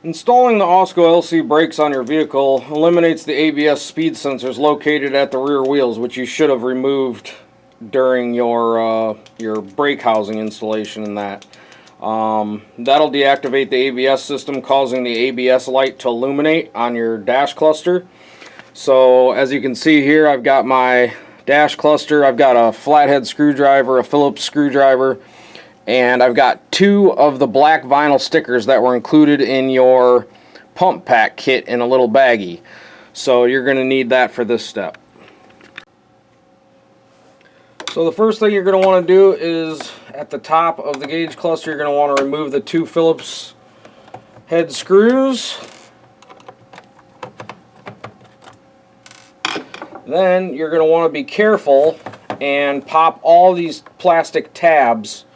Installing the Osco LC brakes on your vehicle eliminates the ABS speed sensors located at the rear wheels, which you should have removed during your brake housing installation and that. That'll deactivate the ABS system, causing the ABS light to illuminate on your dash cluster. So as you can see here, I've got my dash cluster, I've got a flathead screwdriver, a Phillips screwdriver, and I've got 2 of the black vinyl stickers that were included in your pump pack kit in a little baggie. So you're going to need that for this step. So the first thing you're going to want to do is at the top of the gauge cluster, you're going to want to remove the 2 Phillips head screws. Then you're going to want to be careful and pop all these plastic tabs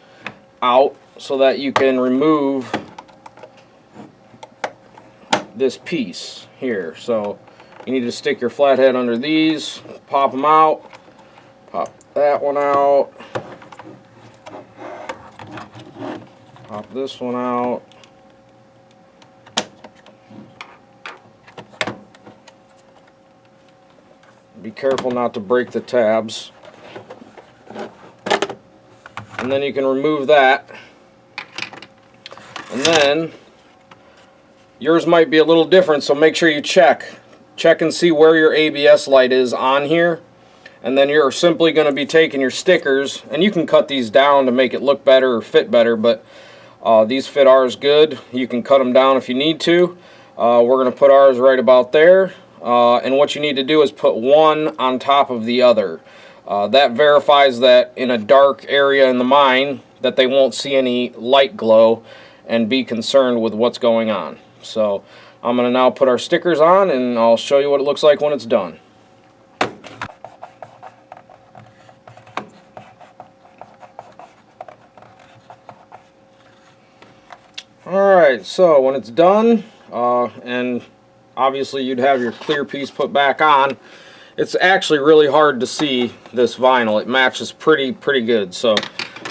out so that you can remove this piece here. So you need to stick your flathead under these, pop them out, pop that one out, pop this one out, be careful not to break the tabs. And then you can remove that. And then yours might be a little different, so make sure you check and see where your ABS light is on here. And then you're simply going to be taking your stickers, and you can cut these down to make it look better or fit better, but these fit ours good. You can cut them down if you need to. We're going to put ours right about there. And what you need to do is put one on top of the other. That verifies that in a dark area in the mine that they won't see any light glow and be concerned with what's going on. So I'm going to now put our stickers on, and I'll show you what it looks like when it's done. Alright, so when it's done, and obviously you'd have your clear piece put back on, it's actually really hard to see this vinyl. It matches pretty good. So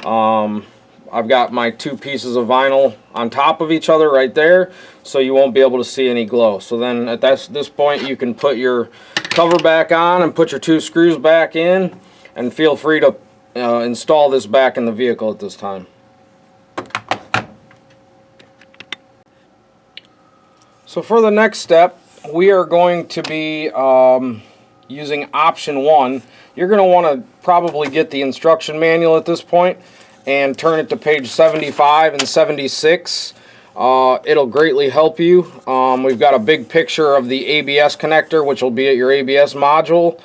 I've got my 2 pieces of vinyl on top of each other right there, so you won't be able to see any glow. So then at this point you can put your cover back on and put your 2 screws back in, and feel free to install this back in the vehicle at this time. So for the next step, we are going to be using option 1. You're going to want to probably get the instruction manual at this point and turn it to page 75 and 76. It'll greatly help you. We've got a big picture of the ABS connector, which will be at your ABS module,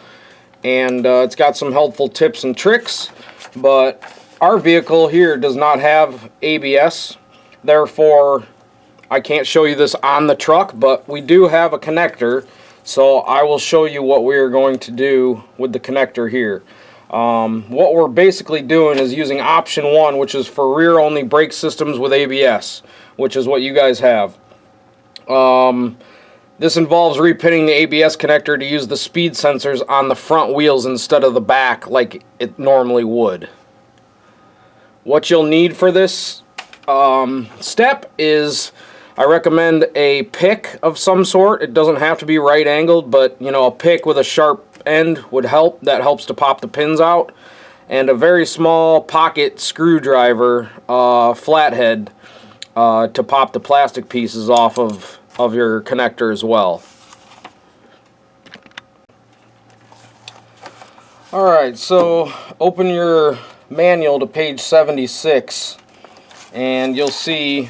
and it's got some helpful tips and tricks. But our vehicle here does not have ABS, therefore I can't show you this on the truck, but we do have a connector. So I will show you what we are going to do with the connector here. What we're basically doing is using option 1, which is for rear only brake systems with ABS, which is what you guys have. This involves repinning the ABS connector to use the speed sensors on the front wheels instead of the back like it normally would. What you'll need for this step is, I recommend a pick of some sort. It doesn't have to be right angled, but you know, a pick with a sharp end would help. That helps to pop the pins out. And a very small pocket screwdriver, flathead, to pop the plastic pieces off of your connector as well. Alright, so open your manual to page 76, and you'll see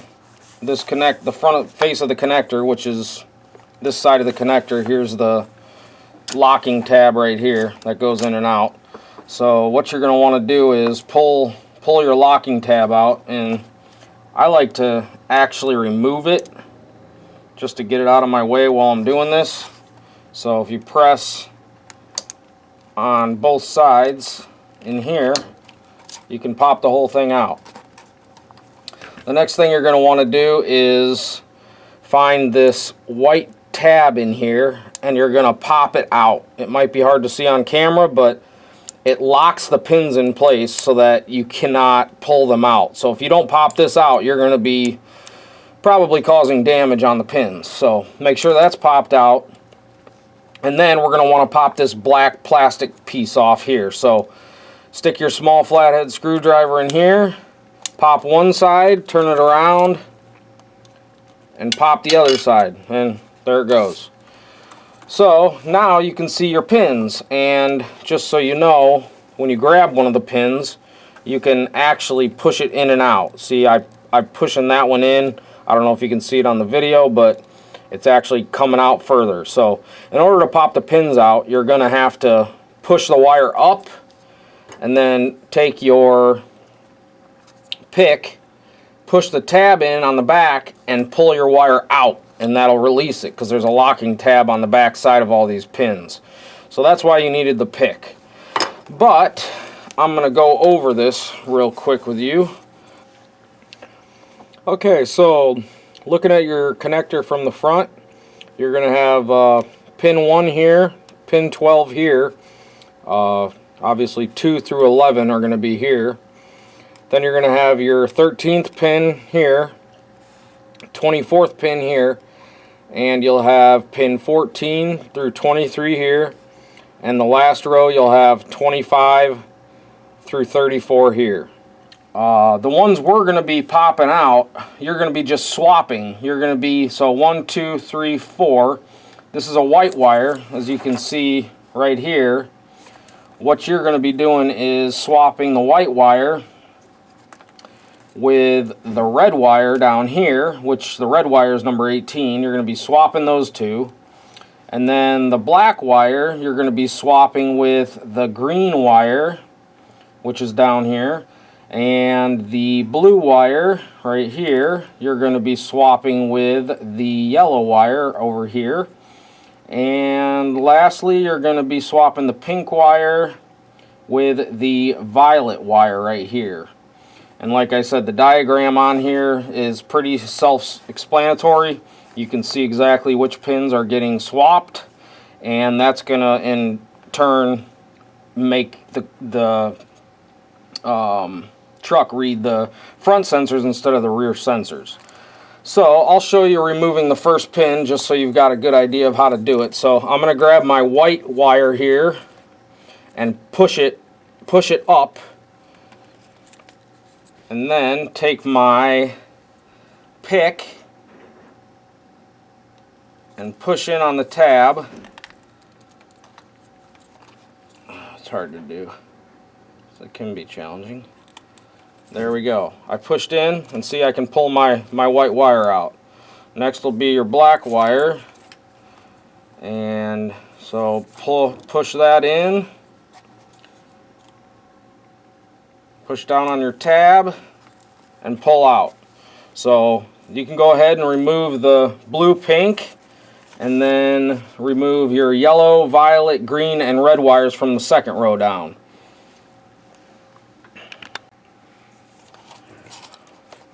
this the front face of the connector, which is this side of the connector. Here's the locking tab right here that goes in and out. So what you're going to want to do is pull your locking tab out, and I like to actually remove it just to get it out of my way while I'm doing this. So if you press on both sides in here, you can pop the whole thing out. The next thing you're going to want to do is find this white tab in here, and you're going to pop it out. It might be hard to see on camera, but it locks the pins in place so that you cannot pull them out. So if you don't pop this out, you're going to be probably causing damage on the pins. So make sure that's popped out. And then we're going to want to pop this black plastic piece off here. So stick your small flathead screwdriver in here, pop one side, turn it around, and pop the other side. And there it goes. So now you can see your pins, and just so you know, when you grab one of the pins, you can actually push it in and out. See, I'm pushing that one in. I don't know if you can see it on the video, but it's actually coming out further. So in order to pop the pins out, you're going to have to push the wire up and then take your pick, push the tab in on the back, and pull your wire out, and that'll release it because there's a locking tab on the back side of all these pins. So that's why you needed the pick. But I'm going to go over this real quick with you. Okay, so looking at your connector from the front, you're going to have pin 1 here, pin 12 here. Obviously 2 through 11 are going to be here. Then you're going to have your 13th pin here, 24th pin here, and you'll have pin 14 through 23 here. And the last row you'll have 25 through 34 here. The ones we're going to be popping out, you're going to be just swapping. You're going to be, so 1, 2, 3, 4. This is a white wire, as you can see right here. What you're going to be doing is swapping the white wire with the red wire down here, which the red wire is number 18. You're going to be swapping those two. And then the black wire, you're going to be swapping with the green wire, which is down here. And the blue wire right here, you're going to be swapping with the yellow wire over here. And lastly, you're going to be swapping the pink wire with the violet wire right here. And like I said, the diagram on here is pretty self-explanatory. You can see exactly which pins are getting swapped, and that's going to in turn make the truck read the front sensors instead of the rear sensors. So I'll show you removing the first pin just so you've got a good idea of how to do it. So I'm going to grab my white wire here and push it up, and then take my pick and push in on the tab. It's hard to do, so it can be challenging. There we go. I pushed in, and see, I can pull my white wire out. Next will be your black wire, and so push that in, push down on your tab, and pull out. So you can go ahead and remove the blue, pink, and then remove your yellow, violet, green, and red wires from the second row down.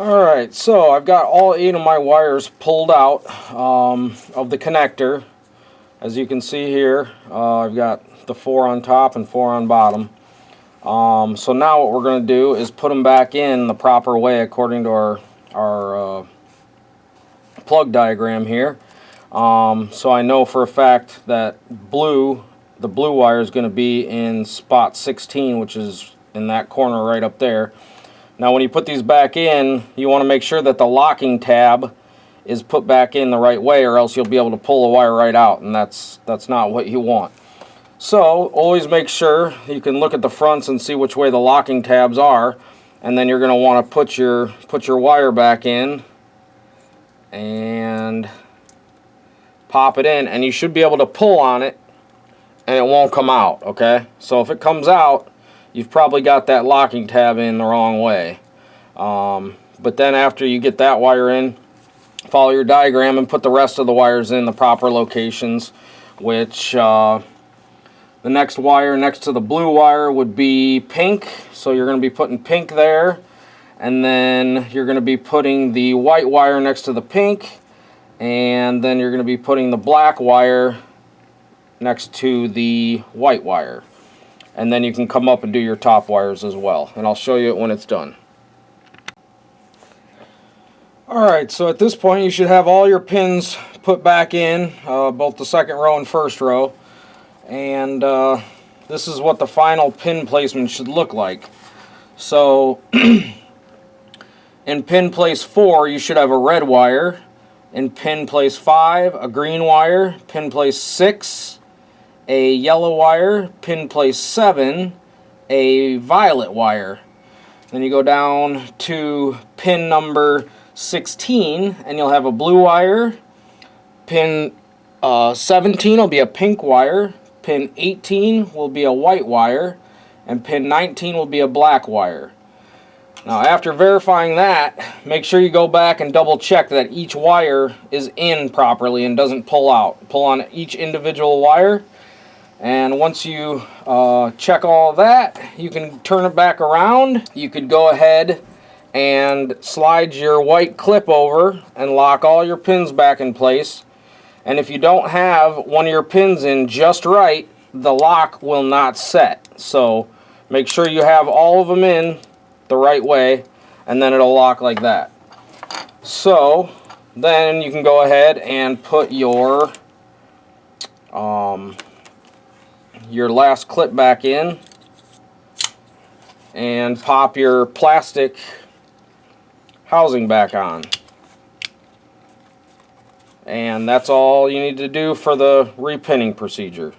Alright, so I've got all 8 of my wires pulled out of the connector. As you can see here, I've got the 4 on top and 4 on bottom. So now what we're going to do is put them back in the proper way according to our plug diagram here. So I know for a fact that the blue wire is going to be in spot 16, which is in that corner right up there. Now when you put these back in, you want to make sure that the locking tab is put back in the right way, or else you'll be able to pull the wire right out, and that's not what you want. So always make sure you can look at the fronts and see which way the locking tabs are, and then you're going to want to put your wire back in and pop it in, and you should be able to pull on it and it won't come out. Okay, so if it comes out, you've probably got that locking tab in the wrong way. But then after you get that wire in, follow your diagram and put the rest of the wires in the proper locations, which the next wire next to the blue wire would be pink. So you're going to be putting pink there, and then you're going to be putting the white wire next to the pink, and then you're going to be putting the black wire next to the white wire. And then you can come up and do your top wires as well, and I'll show you it when it's done. Alright, so at this point you should have all your pins put back in, both the second row and first row. And this is what the final pin placement should look like. So in pin place 4 you should have a red wire. In pin place 5 a green wire. Pin place 6 a yellow wire. Pin place 7 a violet wire. Then you go down to pin number 16 and you'll have a blue wire. Pin 17 will be a pink wire. Pin 18 will be a white wire. And pin 19 will be a black wire. Now after verifying that, make sure you go back and double check that each wire is in properly and doesn't pull out. Pull on each individual wire. And once you check all that, you can turn it back around. You could go ahead and slide your white clip over and lock all your pins back in place. And if you don't have one of your pins in just right, the lock will not set. So make sure you have all of them in the right way, and then it'll lock like that. So then you can go ahead and put your last clip back in and pop your plastic housing back on. And that's all you need to do for the repinning procedure.